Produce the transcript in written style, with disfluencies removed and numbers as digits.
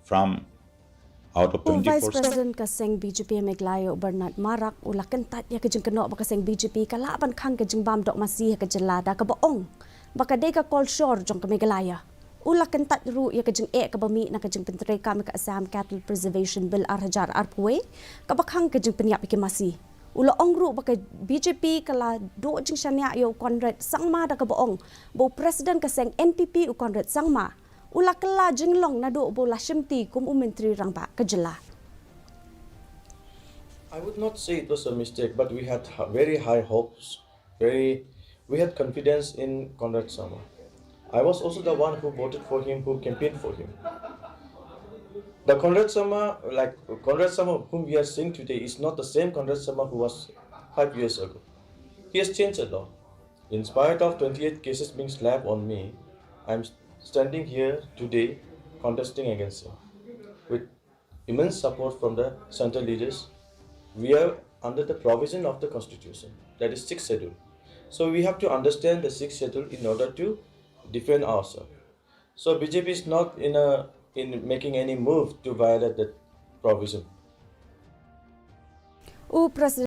from out of Vice 24. President ka Seng BJP Meghalaya Bernard Marak ula Kyntait ya ka Jingkynnoh baka Seng BJP kalaban khang ka Jingbam dok masih ka jelada ka baong baka de ka call shore jong ka Meghalaya ula Kyntait ru ya ka jing ka bami na ka jing pentre ka ka Assam Cattle Preservation Bill arhajar arpwe ka bakhang ka jing penyap ki masih ula ongru baka BJP kala do jing shania yo Conrad sangma da ka baong bo president ka Seng NPP u Conrad sangma ula kala jinglong na do bola shimti kum menteri rangba kejela. I would not say it was a mistake, but we had very high hopes. We had confidence in Conrad Sama. I was also the one who voted for him, who campaigned for him. The Conrad Sama, whom we are seeing today, is not the same Conrad Sama who was 5 years ago. He has changed a lot. In spite of 28 cases being slapped on me, I'm standing here today contesting against him. With immense support from the central leaders, we are under the provision of the constitution, that is 6th schedule. So we have to understand the 6th schedule in order to defend ourselves. So BJP is not in making any move to violate that provision. President